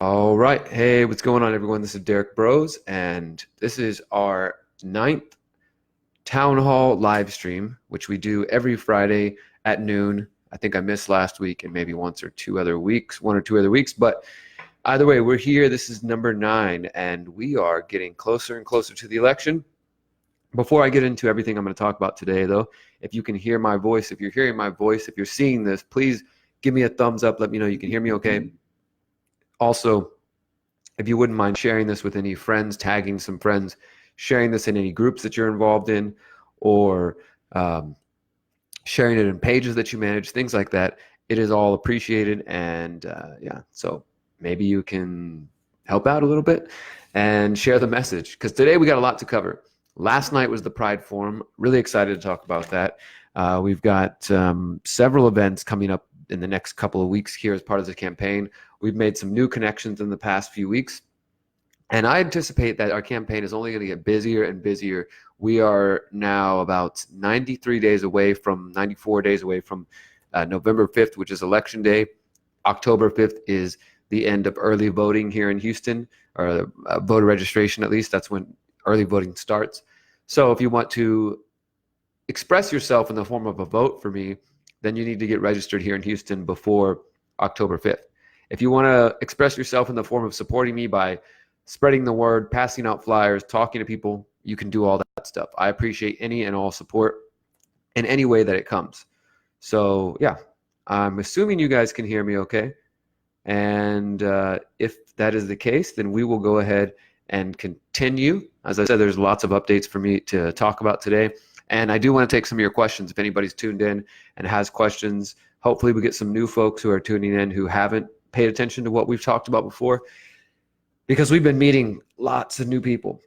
All right. Hey, what's going on, everyone? This is Derrick Broze, and this is our ninth Townhall Livestream, which we do every Friday at noon. I think I missed last week and maybe one or two other weeks. But either way, we're here. This is number 9, and we are getting closer and closer to the election. Before I get into everything I'm going to talk about today, though, if you can hear my voice, if you're hearing my voice, if you're seeing this, please give me a thumbs up. Let me know you can hear me okay. Also, if you wouldn't mind sharing this with any friends, tagging some friends, sharing this in any groups that you're involved in, or sharing it in pages that you manage, things like that, it is all appreciated. And so maybe you can help out a little bit and share the message, because today we got a lot to cover. Last night was the Pride Forum. Really excited to talk about that. We've got several events coming up in the next couple of weeks here as part of the campaign. We've made some new connections in the past few weeks, and I anticipate that our campaign is only going to get busier and busier. We are now about 94 days away from November 5th, which is Election Day. October 5th is the end of early voting here in Houston, or voter registration at least. That's when early voting starts. So if you want to express yourself in the form of a vote for me, then you need to get registered here in Houston before October 5th. If you want to express yourself in the form of supporting me by spreading the word, passing out flyers, talking to people, you can do all that stuff. I appreciate any and all support in any way that it comes. So yeah, I'm assuming you guys can hear me okay. And if that is the case, then we will go ahead and continue. As I said, there's lots of updates for me to talk about today. And I do want to take some of your questions. If anybody's tuned in and has questions, hopefully we get some new folks who are tuning in who haven't paid attention to what we've talked about before, because we've been meeting lots of new people,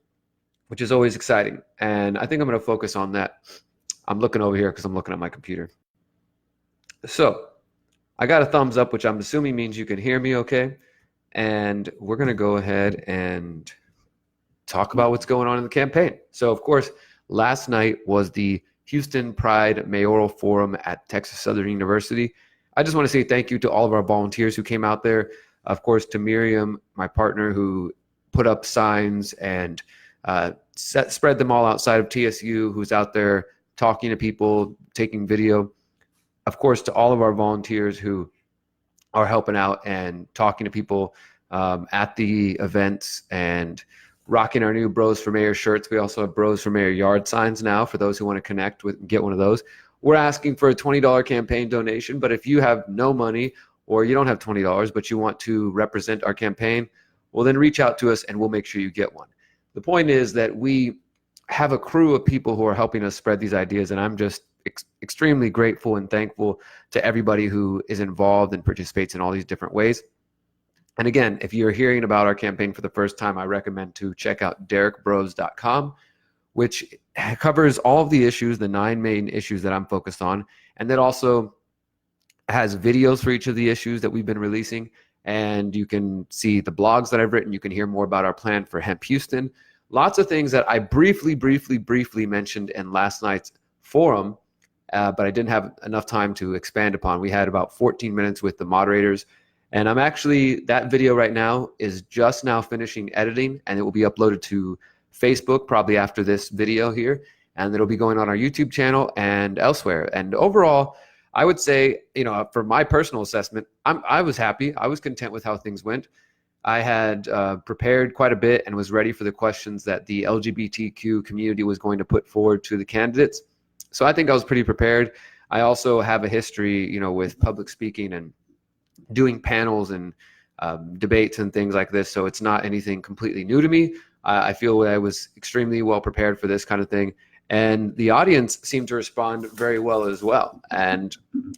which is always exciting. And I think I'm going to focus on that. I'm looking over here because I'm looking at my computer. So I got a thumbs up, which I'm assuming means you can hear me okay. And we're going to go ahead and talk about what's going on in the campaign. So, of course, last night was the Houston Pride Mayoral Forum at Texas Southern University. I just want to say thank you to all of our volunteers who came out there. Of course, to Miriam, my partner, who put up signs and spread them all outside of TSU, who's out there talking to people, taking video. Of course, to all of our volunteers who are helping out and talking to people at the events and rocking our new Broze for Mayor shirts. We also have Broze for Mayor yard signs now for those who want to connect with and get one of those. We're asking for a $20 campaign donation, but if you have no money or you don't have $20, but you want to represent our campaign, well, then reach out to us and we'll make sure you get one. The point is that we have a crew of people who are helping us spread these ideas, and I'm just extremely grateful and thankful to everybody who is involved and participates in all these different ways. And again, if you're hearing about our campaign for the first time, I recommend to check out derrickbroze.com, which covers all of the issues, the 9 main issues that I'm focused on. And that also has videos for each of the issues that we've been releasing. And you can see the blogs that I've written. You can hear more about our plan for Hemp Houston. Lots of things that I briefly mentioned in last night's forum, but I didn't have enough time to expand upon. We had about 14 minutes with the moderators. And I'm actually, that video right now is just now finishing editing, and it will be uploaded to Facebook probably after this video here. And it'll be going on our YouTube channel and elsewhere. And overall, I would say, for my personal assessment, I was happy. I was content with how things went. I had prepared quite a bit and was ready for the questions that the LGBTQ community was going to put forward to the candidates. So I think I was pretty prepared. I also have a history, with public speaking and doing panels and debates and things like this. So it's not anything completely new to me. I feel I was extremely well prepared for this kind of thing. And the audience seemed to respond very well as well. And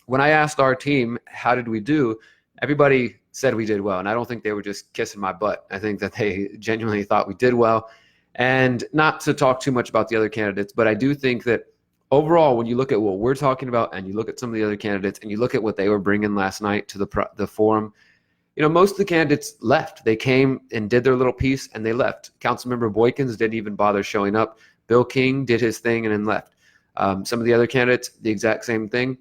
when I asked our team, how did we do? Everybody said we did well. And I don't think they were just kissing my butt. I think that they genuinely thought we did well. And not to talk too much about the other candidates, but I do think that overall, when you look at what we're talking about and you look at some of the other candidates and you look at what they were bringing last night to the forum, most of the candidates left. They came and did their little piece and they left. Councilmember Boykins didn't even bother showing up. Bill King did his thing and then left. Some of the other candidates, the exact same thing.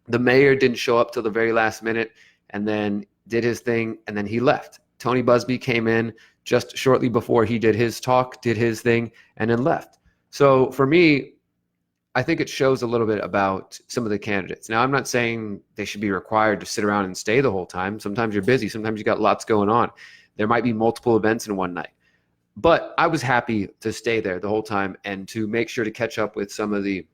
The mayor didn't show up till the very last minute and then did his thing and then he left. Tony Busby came in just shortly before he did his talk, did his thing, and then left. So for me, I think it shows a little bit about some of the candidates. Now, I'm not saying they should be required to sit around and stay the whole time. Sometimes you're busy. Sometimes you got lots going on. There might be multiple events in one night. But I was happy to stay there the whole time and to make sure to catch up with some of the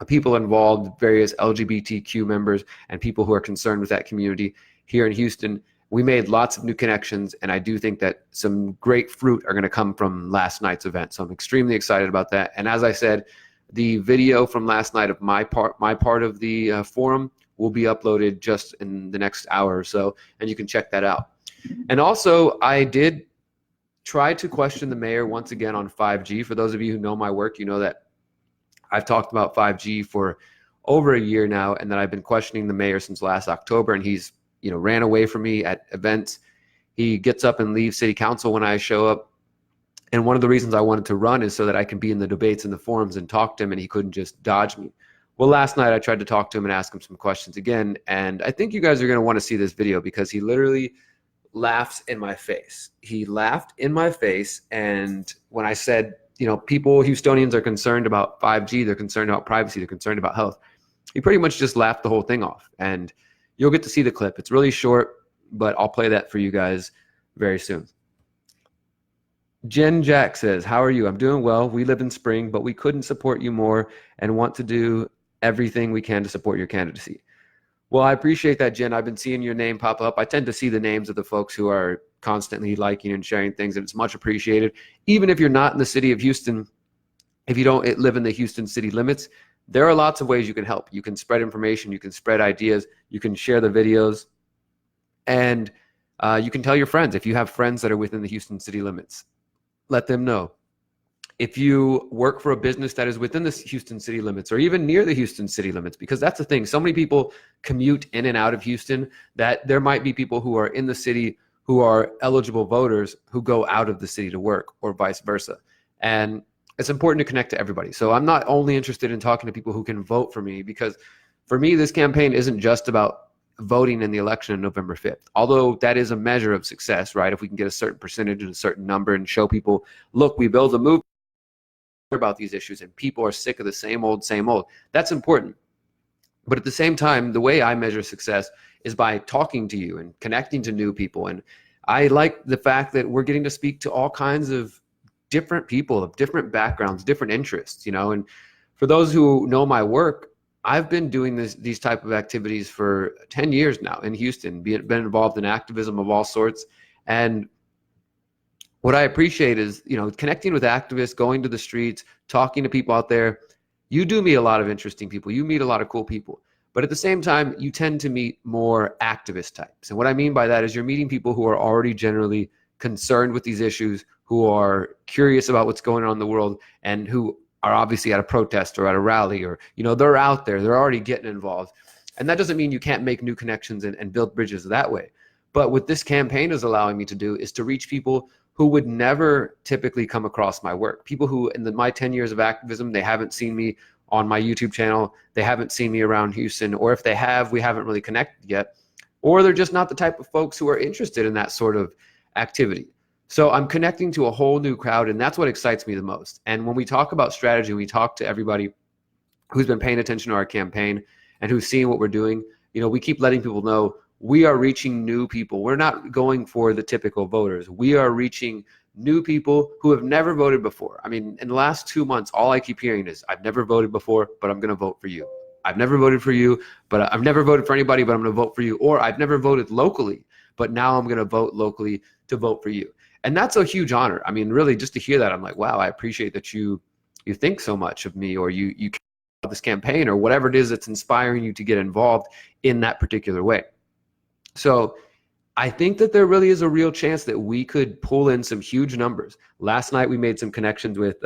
people involved, various LGBTQ members and people who are concerned with that community here in Houston. We made lots of new connections, and I do think that some great fruit are going to come from last night's event. So I'm extremely excited about that. And as I said, the video from last night of my part of the forum will be uploaded just in the next hour or so, and you can check that out. And also, I did try to question the mayor once again on 5G. For those of you who know my work, you know that I've talked about 5G for over a year now, and that I've been questioning the mayor since last October, and he's ran away from me at events. He gets up and leaves city council when I show up. And one of the reasons I wanted to run is so that I can be in the debates and the forums and talk to him, and he couldn't just dodge me. Well, last night I tried to talk to him and ask him some questions again, and I think you guys are going to want to see this video because he literally laughs in my face. He laughed in my face, and when I said, people, Houstonians are concerned about 5G, they're concerned about privacy, they're concerned about health, he pretty much just laughed the whole thing off. And you'll get to see the clip. It's really short, but I'll play that for you guys very soon. Jen Jack says, how are you? I'm doing well. We live in spring, but we couldn't support you more and want to do everything we can to support your candidacy. Well, I appreciate that, Jen. I've been seeing your name pop up. I tend to see the names of the folks who are constantly liking and sharing things, and it's much appreciated. Even if you're not in the city of Houston, if you don't live in the Houston city limits, there are lots of ways you can help. You can spread information, you can spread ideas, you can share the videos, and you can tell your friends. If you have friends that are within the Houston city limits, let them know. If you work for a business that is within the Houston city limits or even near the Houston city limits, because that's the thing. So many people commute in and out of Houston that there might be people who are in the city who are eligible voters who go out of the city to work or vice versa. And it's important to connect to everybody. So I'm not only interested in talking to people who can vote for me, because for me, this campaign isn't just about voting in the election on November 5th, although that is a measure of success, right? If we can get a certain percentage and a certain number and show people, look, we build a movement about these issues and people are sick of the same old, that's important. But at the same time, the way I measure success is by talking to you and connecting to new people. And I like the fact that we're getting to speak to all kinds of different people of different backgrounds, different interests, and for those who know my work, I've been doing these type of activities for 10 years now in Houston, been involved in activism of all sorts. And what I appreciate is, connecting with activists, going to the streets, talking to people out there. You do meet a lot of interesting people. You meet a lot of cool people. But at the same time, you tend to meet more activist types. And what I mean by that is you're meeting people who are already generally concerned with these issues, who are curious about what's going on in the world, and who are obviously at a protest or at a rally, or, they're out there, they're already getting involved. And that doesn't mean you can't make new connections and build bridges that way. But what this campaign is allowing me to do is to reach people who would never typically come across my work. People who in my 10 years of activism, they haven't seen me on my YouTube channel, they haven't seen me around Houston, or if they have, we haven't really connected yet, or they're just not the type of folks who are interested in that sort of activity. So I'm connecting to a whole new crowd, and that's what excites me the most. And when we talk about strategy, we talk to everybody who's been paying attention to our campaign and who's seeing what we're doing. We keep letting people know we are reaching new people. We're not going for the typical voters. We are reaching new people who have never voted before. I mean, in the last 2 months, all I keep hearing is, I've never voted before, but I'm going to vote for you. I've never voted for you, but I've never voted for anybody, but I'm going to vote for you. Or I've never voted locally, but now I'm going to vote locally to vote for you. And that's a huge honor. I mean, really, just to hear that, I'm like, wow, I appreciate that you think so much of me, or you care about this campaign, or whatever it is that's inspiring you to get involved in that particular way. So I think that there really is a real chance that we could pull in some huge numbers. Last night, we made some connections with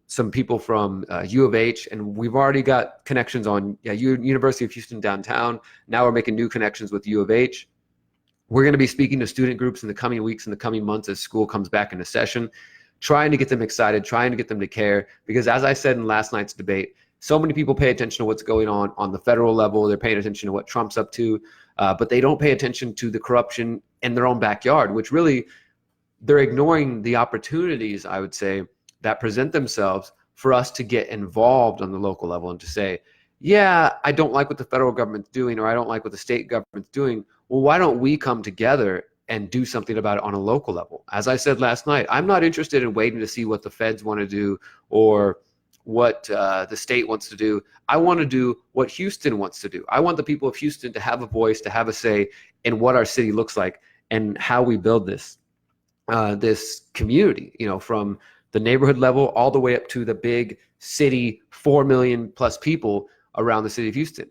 some people from U of H, and we've already got connections on University of Houston downtown. Now we're making new connections with U of H. We're going to be speaking to student groups in the coming weeks and the coming months as school comes back into session, trying to get them excited, trying to get them to care. Because as I said in last night's debate, So many people pay attention to what's going on the federal level. They're paying attention to what Trump's up to, but they don't pay attention to the corruption in their own backyard, which really they're ignoring the opportunities, I would say, that present themselves for us to get involved on the local level and to say, yeah, I don't like what the federal government's doing, or I don't like what the state government's doing. Well, why don't we come together and do something about it on a local level? As I said last night, I'm not interested in waiting to see what the feds want to do or what the state wants to do. I want to do what Houston wants to do. I want the people of Houston to have a voice, to have a say in what our city looks like and how we build this community, from the neighborhood level all the way up to the big city, 4 million plus people around the city of Houston.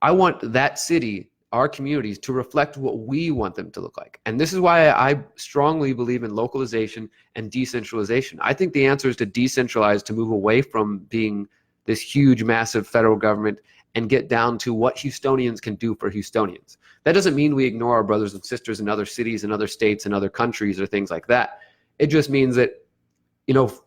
I want that city, our communities, to reflect what we want them to look like. And this is why I strongly believe in localization and decentralization. I think the answer is to decentralize, to move away from being this huge, massive federal government and get down to what Houstonians can do for Houstonians. That doesn't mean we ignore our brothers and sisters in other cities and other states and other countries or things like that. It just means that,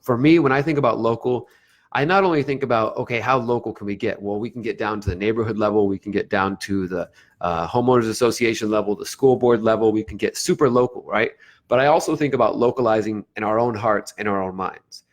for me, when I think about local, I not only think about, okay, how local can we get? Well, we can get down to the neighborhood level. We can get down to the homeowners association level, the school board level. We can get super local, right? But I also think about localizing in our own hearts and our own minds.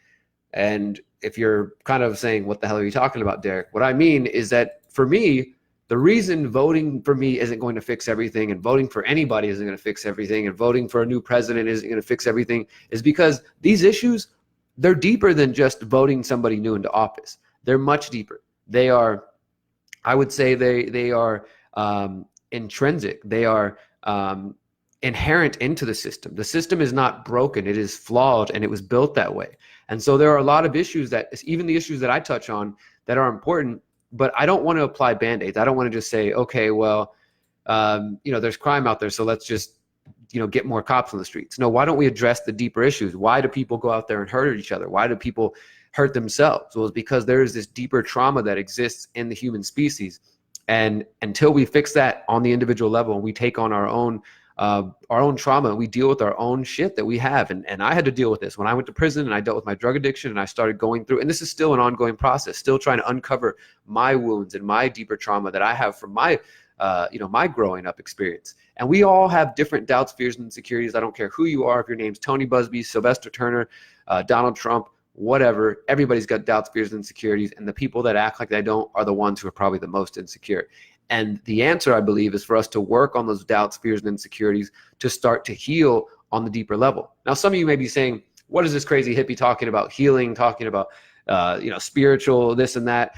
And if you're kind of saying, what the hell are you talking about, Derrick? What I mean is that for me, the reason voting for me isn't going to fix everything, and voting for anybody isn't going to fix everything, and voting for a new president isn't going to fix everything, is because these issues, they're deeper than just voting somebody new into office. They're much deeper. They are, I would say they are intrinsic. They are inherent into the system. The system is not broken. It is flawed, and it was built that way. And so there are a lot of issues that, even the issues that I touch on, that are important, but I don't want to apply Band-Aids. I don't want to just say, okay, well, there's crime out there, so let's just get more cops on the streets. No, why don't we address the deeper issues? Why do people go out there and hurt each other? Why do people hurt themselves? Well, it's because there is this deeper trauma that exists in the human species. And until we fix that on the individual level, and we take on our own trauma, and we deal with our own shit that we have. And I had to deal with this when I went to prison, and I dealt with my drug addiction, and I started going through, and this is still an ongoing process, still trying to uncover my wounds and my deeper trauma that I have from my my growing up experience. And we all have different doubts, fears, and insecurities. I don't care who you are, if your name's Tony Busby, Sylvester Turner, Donald Trump, whatever. Everybody's got doubts, fears, and insecurities. And the people that act like they don't are the ones who are probably the most insecure. And the answer, I believe, is for us to work on those doubts, fears, and insecurities to start to heal on the deeper level. Now, some of you may be saying, what is this crazy hippie talking about healing, talking about spiritual, this and that,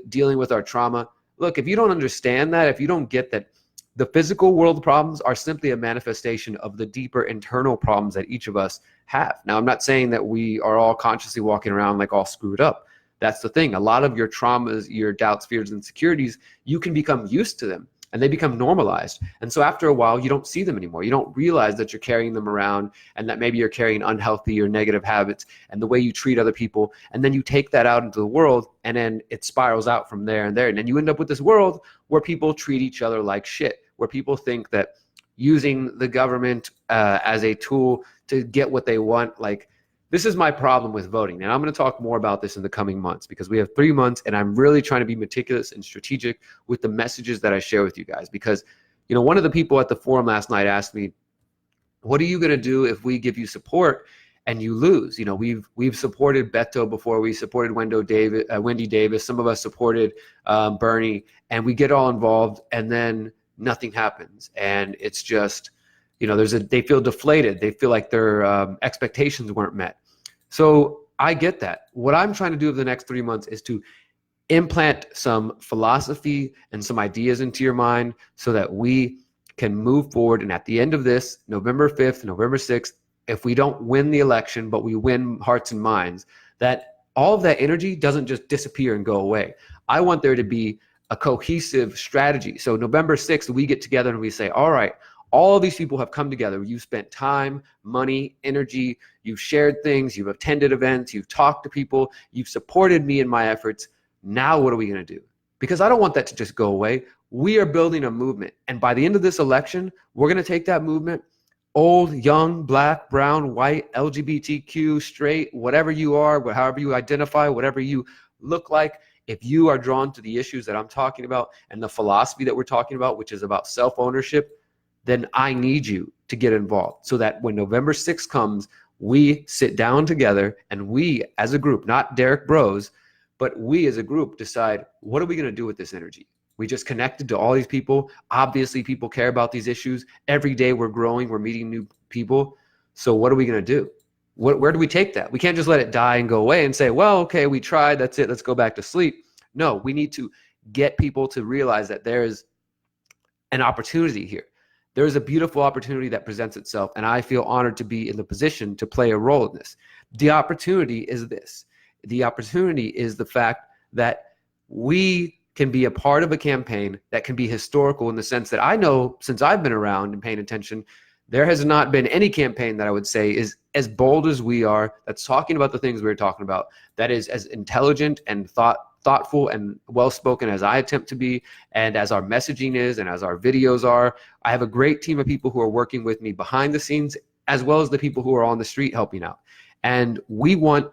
dealing with our trauma? Look, if you don't understand that, if you don't get that the physical world problems are simply a manifestation of the deeper internal problems that each of us have. Now, I'm not saying that we are all consciously walking around like all screwed up. That's the thing. A lot of your traumas, your doubts, fears, and insecurities, you can become used to them, and they become normalized. And so after a while, you don't see them anymore. You don't realize that you're carrying them around, and that maybe you're carrying unhealthy or negative habits and the way you treat other people. And then you take that out into the world, and then it spirals out from there and there. And then you end up with this world where people treat each other like shit, where people think that using the government as a tool to get what they want, like, this is my problem with voting. And I'm going to talk more about this in the coming months, because we have 3 months, and I'm really trying to be meticulous and strategic with the messages that I share with you guys. Because, one of the people at the forum last night asked me, what are you going to do if we give you support and you lose? We've supported Beto before. We supported Wendy Davis. Some of us supported Bernie, and we get all involved, and then nothing happens. And it's just, they feel deflated. They feel like their expectations weren't met. So I get that. What I'm trying to do over the next 3 months is to implant some philosophy and some ideas into your mind so that we can move forward. And at the end of this, November 5th, November 6th, if we don't win the election, but we win hearts and minds, that all of that energy doesn't just disappear and go away. I want there to be a cohesive strategy. So November 6th, we get together and we say, all right, all of these people have come together. You've spent time, money, energy, you've shared things, you've attended events, you've talked to people, you've supported me in my efforts. Now what are we going to do? Because I don't want that to just go away. We are building a movement. And by the end of this election, we're going to take that movement, old, young, black, brown, white, LGBTQ, straight, whatever you are, however you identify, whatever you look like, if you are drawn to the issues that I'm talking about and the philosophy that we're talking about, which is about self-ownership, then I need you to get involved so that when November 6th comes, we sit down together and we as a group, not Derrick Broze, but we as a group decide, what are we going to do with this energy? We just connected to all these people. Obviously, people care about these issues. Every day we're growing, we're meeting new people. So what are we going to do? Where do we take that? We can't just let it die and go away and say, well, okay, we tried, that's it, let's go back to sleep. No, we need to get people to realize that there is an opportunity here. There is a beautiful opportunity that presents itself, and I feel honored to be in the position to play a role in this. The opportunity is this. The opportunity is the fact that we can be a part of a campaign that can be historical in the sense that I know since I've been around and paying attention, there has not been any campaign that I would say is as bold as we are, that's talking about the things we're talking about, that is as intelligent and thoughtful and well-spoken as I attempt to be, and as our messaging is, and as our videos are. I have a great team of people who are working with me behind the scenes, as well as the people who are on the street helping out. And we want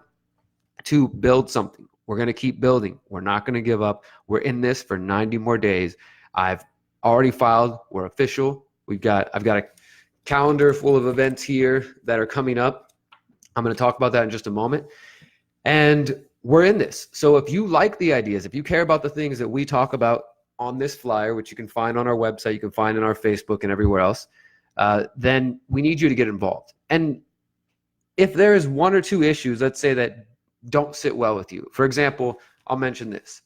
to build something. We're going to keep building. We're not going to give up. We're in this for 90 more days. I've already filed. We're official. I've got a calendar full of events here that are coming up. I'm going to talk about that in just a moment. And we're in this. So if you like the ideas, if you care about the things that we talk about on this flyer, which you can find on our website, you can find in our Facebook and everywhere else, then we need you to get involved. And if there is one or two issues, let's say, that don't sit well with you. For example, I'll mention this.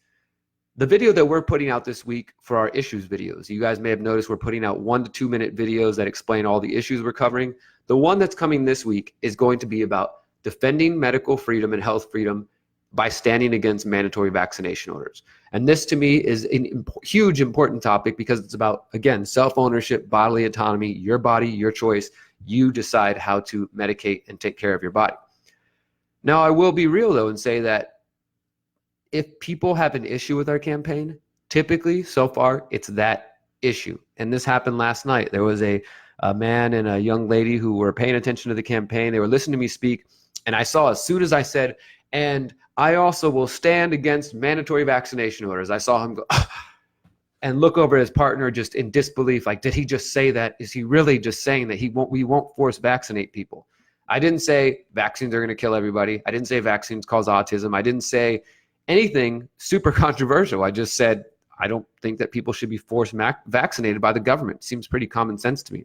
The video that we're putting out this week for our issues videos, you guys may have noticed we're putting out 1 to 2 minute videos that explain all the issues we're covering. The one that's coming this week is going to be about defending medical freedom and health freedom by standing against mandatory vaccination orders. And this to me is a huge important topic because it's about, again, self-ownership, bodily autonomy, your body, your choice. You decide how to medicate and take care of your body. Now, I will be real, though, and say that if people have an issue with our campaign, typically, so far, it's that issue. And this happened last night. There was a man and a young lady who were paying attention to the campaign. They were listening to me speak. And I saw, as soon as I said, and I also will stand against mandatory vaccination orders, I saw him go, and look over at his partner just in disbelief. Like, did he just say that? Is he really just saying that we won't force vaccinate people? I didn't say vaccines are going to kill everybody. I didn't say vaccines cause autism. I didn't say anything super controversial. I just said, I don't think that people should be forced vaccinated by the government. Seems pretty common sense to me.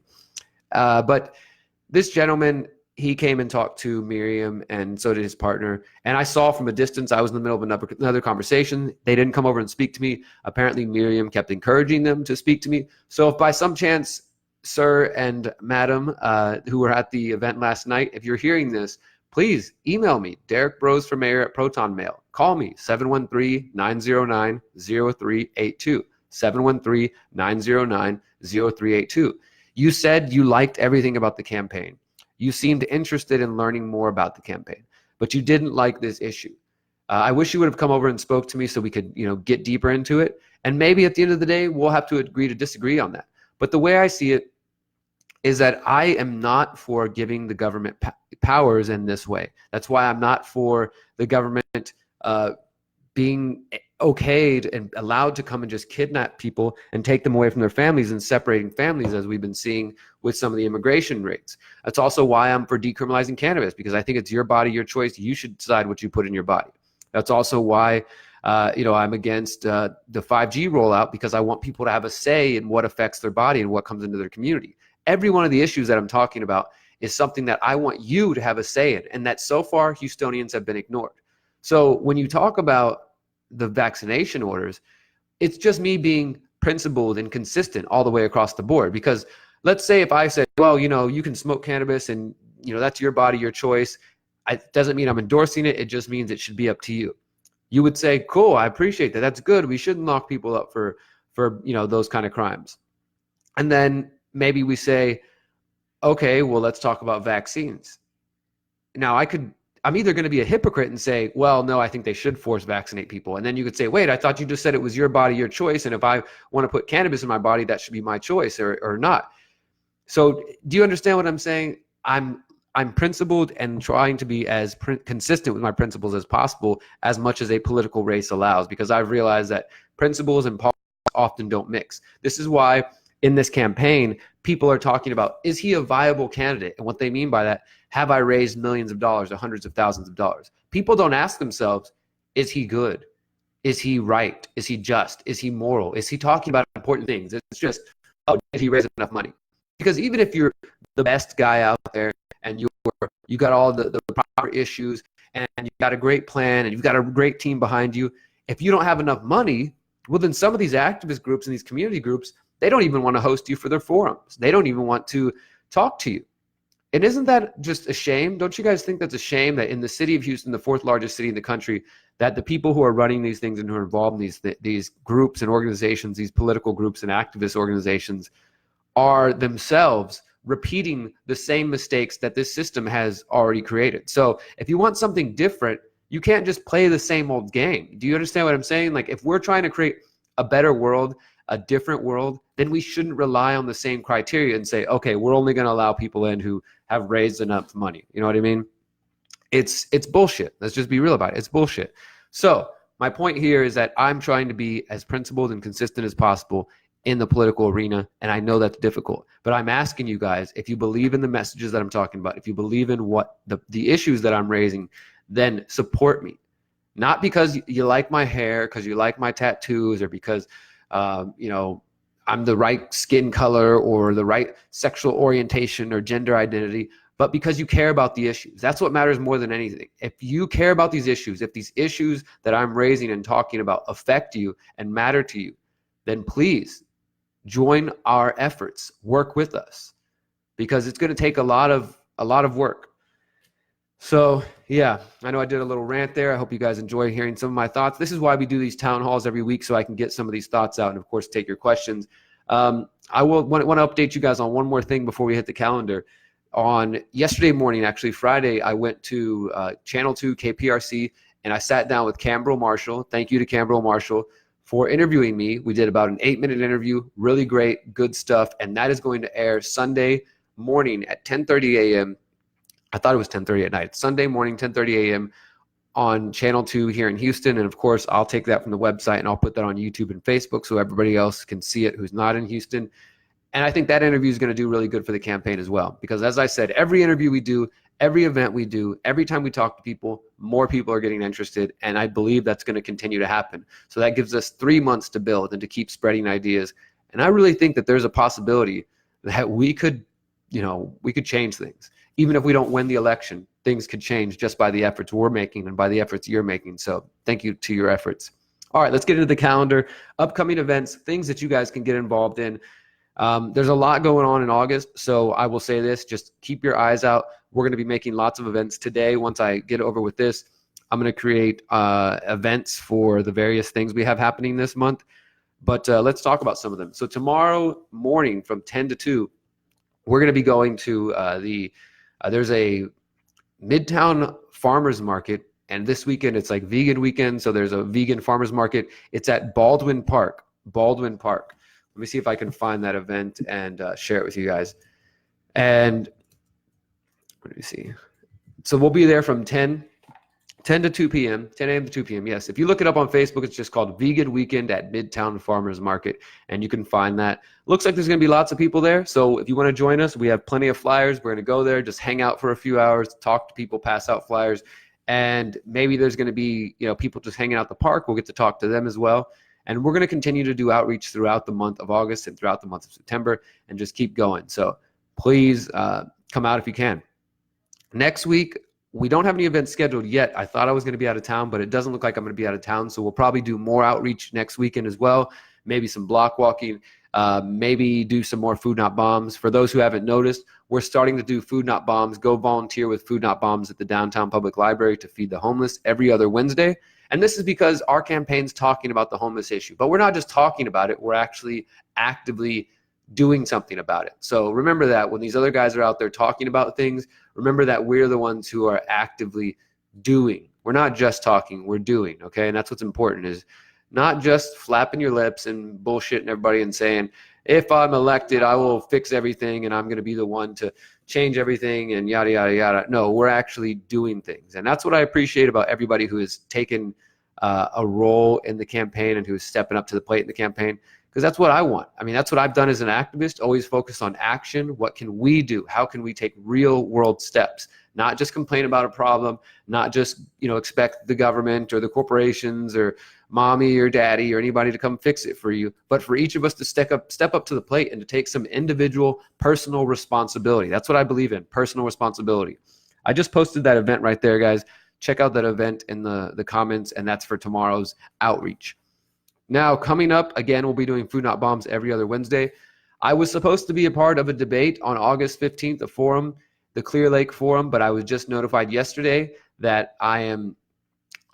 But this gentleman, he came and talked to Miriam, and so did his partner. And I saw from a distance, I was in the middle of another conversation. They didn't come over and speak to me. Apparently, Miriam kept encouraging them to speak to me. So if by some chance, sir and madam who were at the event last night, if you're hearing this, please email me, Derrick Broze for Mayor at Proton Mail. Call me, 713-909-0382, 713-909-0382. You said you liked everything about the campaign. You seemed interested in learning more about the campaign, but you didn't like this issue. I wish you would have come over and spoke to me so we could, get deeper into it. And maybe at the end of the day, we'll have to agree to disagree on that. But the way I see it is that I am not for giving the government powers in this way. That's why I'm not for the government being okayed and allowed to come and just kidnap people and take them away from their families and separating families, as we've been seeing with some of the immigration rates. That's also why I'm for decriminalizing cannabis, because I think it's your body, your choice. You should decide what you put in your body. That's also why I'm against the 5G rollout, because I want people to have a say in what affects their body and what comes into their community. Every one of the issues that I'm talking about is something that I want you to have a say in, and that so far Houstonians have been ignored. So when you talk about the vaccination orders, it's just me being principled and consistent all the way across the board. Because let's say if I said, well, you can smoke cannabis and, that's your body, your choice. It doesn't mean I'm endorsing it. It just means it should be up to you. You would say, cool, I appreciate that. That's good. We shouldn't lock people up for those kind of crimes. And then maybe we say, okay, well, let's talk about vaccines. Now, I'm either going to be a hypocrite and say, well, no, I think they should force vaccinate people. And then you could say, wait, I thought you just said it was your body, your choice. And if I want to put cannabis in my body, that should be my choice or not. So do you understand what I'm saying? I'm I'm principled and trying to be as consistent with my principles as possible, as much as a political race allows, because I've realized that principles and politics often don't mix. This is why in this campaign, people are talking about, is he a viable candidate? And what they mean by that, have I raised millions of dollars or hundreds of thousands of dollars? People don't ask themselves, is he good? Is he right? Is he just? Is he moral? Is he talking about important things? It's just, oh, did he raise enough money? Because even if you're the best guy out there and you got all the proper issues and you got a great plan and you've got a great team behind you, if you don't have enough money, well, then some of these activist groups and these community groups, they don't even want to host you for their forums. They don't even want to talk to you. And isn't that just a shame? Don't you guys think that's a shame that in the city of Houston, the fourth largest city in the country, that the people who are running these things and who are involved in these groups and organizations, these political groups and activist organizations, are themselves repeating the same mistakes that this system has already created? So if you want something different, you can't just play the same old game. Do you understand what I'm saying? Like, if we're trying to create a better world, a different world, then we shouldn't rely on the same criteria and say, okay, we're only going to allow people in who have raised enough money. You know what I mean? It's bullshit. Let's just be real about it. It's bullshit. So my point here is that I'm trying to be as principled and consistent as possible in the political arena, and I know that's difficult. But I'm asking you guys, if you believe in the messages that I'm talking about, if you believe in what the issues that I'm raising, then support me. Not because you like my hair, because you like my tattoos, or because I'm the right skin color or the right sexual orientation or gender identity, but because you care about the issues. That's what matters more than anything. If you care about these issues, if these issues that I'm raising and talking about affect you and matter to you, then please join our efforts, work with us, because it's going to take a lot of work. So yeah, I know I did a little rant there. I hope you guys enjoy hearing some of my thoughts. This is why we do these town halls every week, so I can get some of these thoughts out and, of course, take your questions. I will want to update you guys on one more thing before we hit the calendar. On yesterday morning, actually Friday, I went to Channel 2 KPRC, and I sat down with Cambril Marshall. Thank you to Cambril Marshall for interviewing me. We did about an 8-minute interview, really great, good stuff, and that is going to air Sunday morning at 10:30 a.m. I thought it was 10:30 at night. Sunday morning, 10:30 a.m. on Channel 2 here in Houston. And of course, I'll take that from the website and I'll put that on YouTube and Facebook so everybody else can see it who's not in Houston. And I think that interview is going to do really good for the campaign as well. Because as I said, every interview we do, every event we do, every time we talk to people, more people are getting interested. And I believe that's going to continue to happen. So that gives us 3 months to build and to keep spreading ideas. And I really think that there's a possibility that we could change things. Even if we don't win the election, things could change just by the efforts we're making and by the efforts you're making. So thank you to your efforts. All right, let's get into the calendar. Upcoming events, things that you guys can get involved in. There's a lot going on in August, so I will say this, just keep your eyes out. We're going to be making lots of events today. Once I get over with this, I'm going to create events for the various things we have happening this month. But let's talk about some of them. So tomorrow morning from 10 to 2, we're going to be going to there's a Midtown farmers market, and this weekend it's like vegan weekend, so there's a vegan farmers market. It's at Baldwin Park. Let me see if I can find that event and share it with you guys. And let me see. So we'll be there from 10 to 2 p.m., 10 a.m. to 2 p.m. Yes, if you look it up on Facebook, it's just called Vegan Weekend at Midtown Farmers Market, and you can find that. Looks like there's going to be lots of people there, so if you want to join us, we have plenty of flyers. We're going to go there, just hang out for a few hours, talk to people, pass out flyers, and maybe there's going to be people just hanging out the park. We'll get to talk to them as well, and we're going to continue to do outreach throughout the month of August and throughout the month of September, and just keep going. So please come out if you can. Next week, we don't have any events scheduled yet. I thought I was going to be out of town, but it doesn't look like I'm going to be out of town. So we'll probably do more outreach next weekend as well. Maybe some block walking, maybe do some more Food Not Bombs. For those who haven't noticed, we're starting to do Food Not Bombs. Go volunteer with Food Not Bombs at the downtown public library to feed the homeless every other Wednesday. And this is because our campaign's talking about the homeless issue. But we're not just talking about it. We're actually actively doing something about it. So remember that when these other guys are out there talking about things, remember that we're the ones who are actively doing. We're not just talking, we're doing, okay? And that's what's important, is not just flapping your lips and bullshitting everybody and saying, if I'm elected, I will fix everything and I'm going to be the one to change everything and yada, yada, yada. No, we're actually doing things. And that's what I appreciate about everybody who has taken a role in the campaign and who's stepping up to the plate in the campaign, because that's what I want. I mean, that's what I've done as an activist, always focus on action. What can we do? How can we take real world steps? Not just complain about a problem, not just, expect the government or the corporations or mommy or daddy or anybody to come fix it for you, but for each of us to step up to the plate and to take some individual personal responsibility. That's what I believe in, personal responsibility. I just posted that event right there, guys. Check out that event in the comments, and that's for tomorrow's outreach. Now, coming up, again, we'll be doing Food Not Bombs every other Wednesday. I was supposed to be a part of a debate on August 15th, a forum, the Clear Lake Forum, but I was just notified yesterday that I am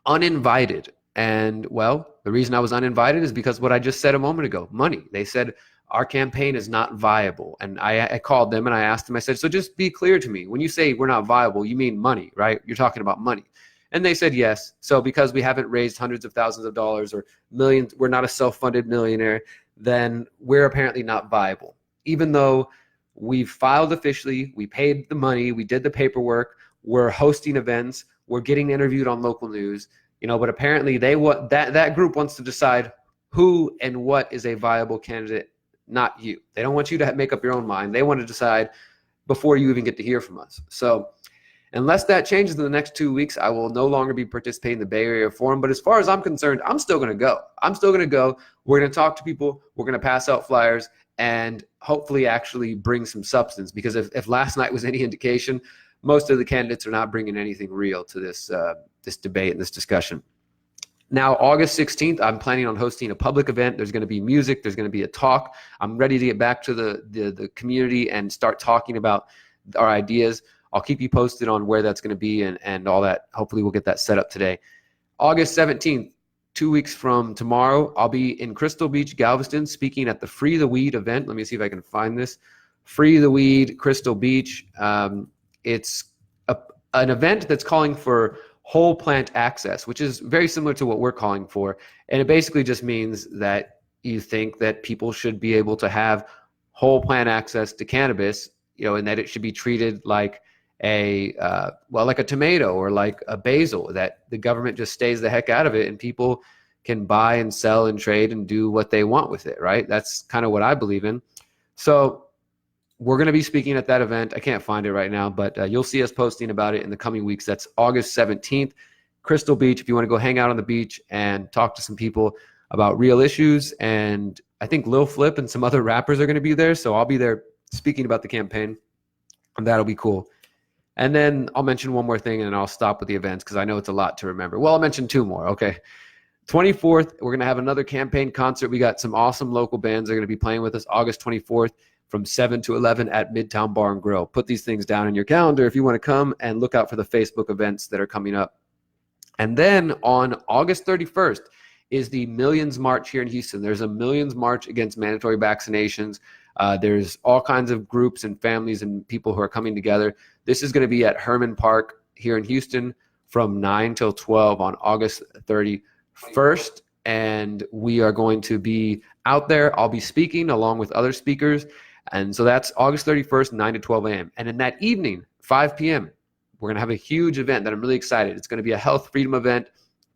uninvited. And, well, the reason I was uninvited is because what I just said a moment ago, money. They said our campaign is not viable. And I called them and I asked them, I said, so just be clear to me. When you say we're not viable, you mean money, right? You're talking about money. And they said yes. So because we haven't raised hundreds of thousands of dollars or millions, we're not a self-funded millionaire, then we're apparently not viable. Even though we've filed officially, we paid the money, we did the paperwork, we're hosting events, we're getting interviewed on local news, but apparently that group wants to decide who and what is a viable candidate, not you. They don't want you to make up your own mind. They want to decide before you even get to hear from us. So unless that changes in the next 2 weeks, I will no longer be participating in the Bay Area Forum. But as far as I'm concerned, I'm still going to go. We're going to talk to people. We're going to pass out flyers and hopefully actually bring some substance. Because if last night was any indication, most of the candidates are not bringing anything real to this debate and this discussion. Now, August 16th, I'm planning on hosting a public event. There's going to be music. There's going to be a talk. I'm ready to get back to the community and start talking about our ideas. I'll keep you posted on where that's going to be and all that. Hopefully we'll get that set up today. August 17th, 2 weeks from tomorrow, I'll be in Crystal Beach, Galveston, speaking at the Free the Weed event. Let me see if I can find this. Free the Weed, Crystal Beach. It's an event that's calling for whole plant access, which is very similar to what we're calling for. And it basically just means that you think that people should be able to have whole plant access to cannabis, and that it should be treated like like a tomato or like a basil, that the government just stays the heck out of it and people can buy and sell and trade and do what they want with it, right? That's kind of what I believe in. So we're going to be speaking at that event. I can't find it right now, but you'll see us posting about it in the coming weeks. That's August 17th, Crystal Beach. If you want to go hang out on the beach and talk to some people about real issues. And I think Lil Flip and some other rappers are going to be there. So I'll be there speaking about the campaign, and that'll be cool. And then I'll mention one more thing and then I'll stop with the events because I know it's a lot to remember. Well, I'll mention two more. Okay. 24th, we're going to have another campaign concert. We got some awesome local bands that are going to be playing with us August 24th from 7 to 11 at Midtown Bar and Grill. Put these things down in your calendar if you want to come, and look out for the Facebook events that are coming up. And then on August 31st is the Millions March here in Houston. There's a Millions March against mandatory vaccinations. There's all kinds of groups and families and people who are coming together. This is going to be at Herman Park here in Houston from 9 till 12 on August 31st. And we are going to be out there. I'll be speaking along with other speakers. And so that's August 31st, 9 to 12 a.m. And in that evening, 5 p.m., we're going to have a huge event that I'm really excited. It's going to be a health freedom event.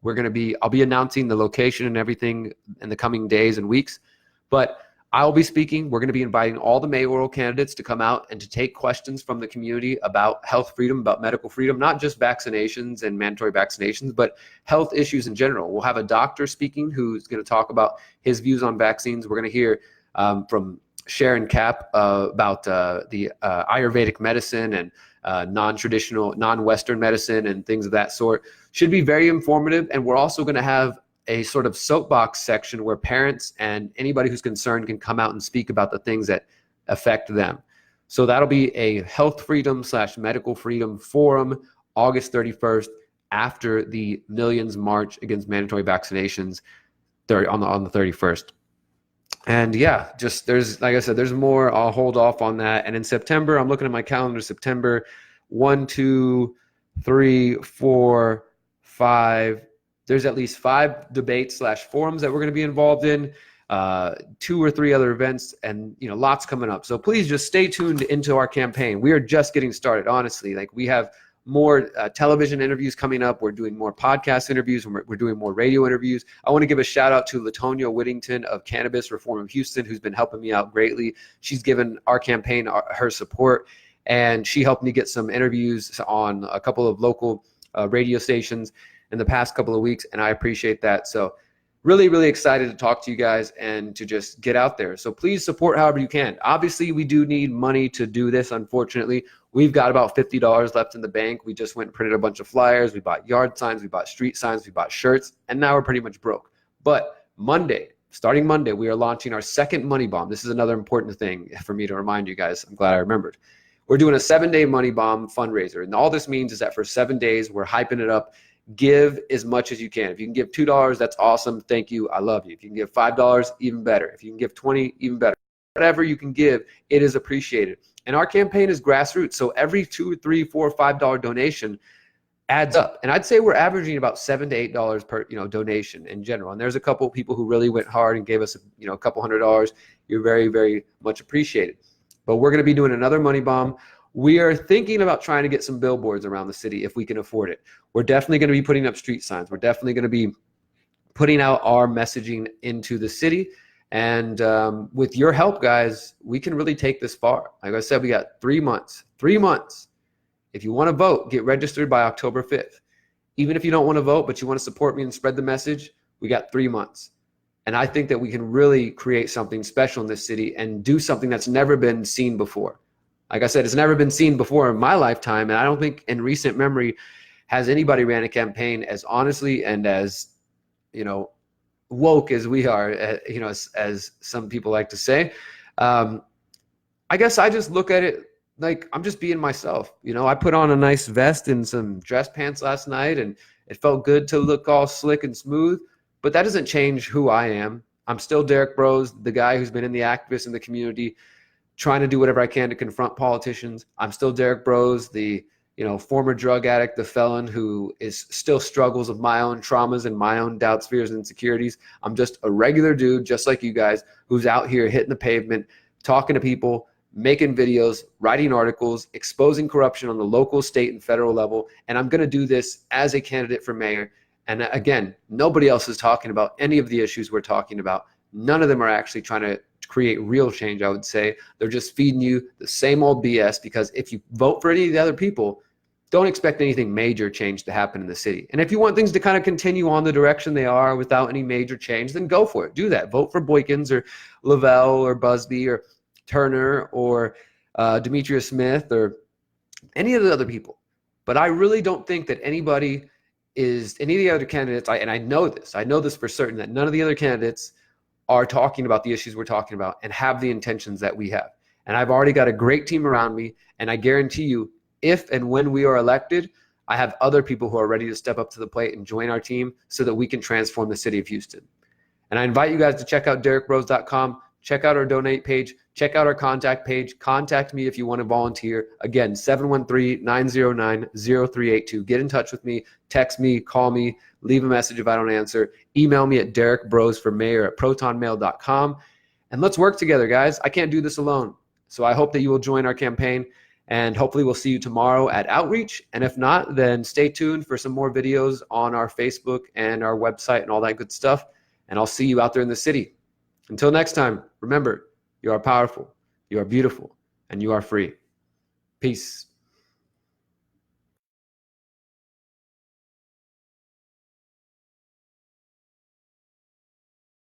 I'll be announcing the location and everything in the coming days and weeks. But I'll be speaking. We're going to be inviting all the mayoral candidates to come out and to take questions from the community about health freedom, about medical freedom, not just vaccinations and mandatory vaccinations, but health issues in general. We'll have a doctor speaking who's going to talk about his views on vaccines. We're going to hear from Sharon Kapp about the Ayurvedic medicine and non-traditional, non-Western medicine and things of that sort. Should be very informative. And we're also going to have a sort of soapbox section where parents and anybody who's concerned can come out and speak about the things that affect them. So that'll be a health freedom / medical freedom forum August 31st after the Millions March against mandatory vaccinations on the 31st. And yeah, just like I said, there's more. I'll hold off on that. And in September, I'm looking at my calendar, September 1, 2, 3, 4, 5. There's at least 5 debates / forums that we're going to be involved in. 2 or 3 other events, and lots coming up. So please just stay tuned into our campaign. We are just getting started, honestly. Like, we have more television interviews coming up. We're doing more podcast interviews, and we're doing more radio interviews. I want to give a shout out to Latonia Whittington of Cannabis Reform of Houston, who's been helping me out greatly. She's given our campaign her support, and she helped me get some interviews on a couple of local radio stations in the past couple of weeks, and I appreciate that. So really, really excited to talk to you guys and to just get out there. So please support however you can. Obviously, we do need money to do this, unfortunately. We've got about $50 left in the bank. We just went and printed a bunch of flyers. We bought yard signs. We bought street signs. We bought shirts. And now we're pretty much broke. But starting Monday, we are launching our second money bomb. This is another important thing for me to remind you guys. I'm glad I remembered. We're doing a 7-day money bomb fundraiser. And all this means is that for 7 days, we're hyping it up. Give as much as you can. If you can give $2, that's awesome. Thank you. I love you. If you can give $5, even better. If you can give 20, even better. Whatever you can give, it is appreciated. And our campaign is grassroots. So every $2, $3, $4, $5 donation adds up. And I'd say we're averaging about $7 to $8 per donation in general. And there's a couple of people who really went hard and gave us a couple $100. You're very, very much appreciated. But we're going to be doing another money bomb. We are thinking about trying to get some billboards around the city if we can afford it. We're definitely going to be putting up street signs. We're definitely going to be putting out our messaging into the city. And with your help, guys, we can really take this far. Like I said, we got 3 months. 3 months. If you want to vote, get registered by October 5th. Even if you don't want to vote, but you want to support me and spread the message, we got 3 months. And I think that we can really create something special in this city and do something that's never been seen before. Like I said, it's never been seen before in my lifetime, and I don't think in recent memory has anybody ran a campaign as honestly and as, woke as we are, as some people like to say. I guess I just look at it like I'm just being myself. I put on a nice vest and some dress pants last night, and it felt good to look all slick and smooth, but that doesn't change who I am. I'm still Derrick Broze, the guy who's been in the activist in the community, trying to do whatever I can to confront politicians. I'm still Derrick Broze, the former drug addict, the felon who is still struggles with my own traumas and my own doubts, fears, and insecurities. I'm just a regular dude, just like you guys, who's out here hitting the pavement, talking to people, making videos, writing articles, exposing corruption on the local, state, and federal level. And I'm going to do this as a candidate for mayor. And again, nobody else is talking about any of the issues we're talking about. None of them are actually trying to create real change, I would say. They're just feeding you the same old BS, because if you vote for any of the other people, don't expect anything major change to happen in the city. And if you want things to kind of continue on the direction they are without any major change, then go for it. Do that. Vote for Boykins or Lavelle or Busby or Turner or Demetrius Smith or any of the other people. But I really don't think that any of the other candidates, and I know this for certain, that none of the other candidates are talking about the issues we're talking about and have the intentions that we have. And I've already got a great team around me, and I guarantee you, if and when we are elected, I have other people who are ready to step up to the plate and join our team so that we can transform the city of Houston. And I invite you guys to check out DerrickBroze.com, check out our donate page, check out our contact page, contact me if you want to volunteer. Again, 713-909-0382. Get in touch with me, text me, call me, leave a message if I don't answer, email me at DerrickBrozeForMayor@protonmail.com. And let's work together, guys. I can't do this alone. So I hope that you will join our campaign. And hopefully we'll see you tomorrow at Outreach. And if not, then stay tuned for some more videos on our Facebook and our website and all that good stuff. And I'll see you out there in the city. Until next time, remember, you are powerful, you are beautiful, and you are free. Peace.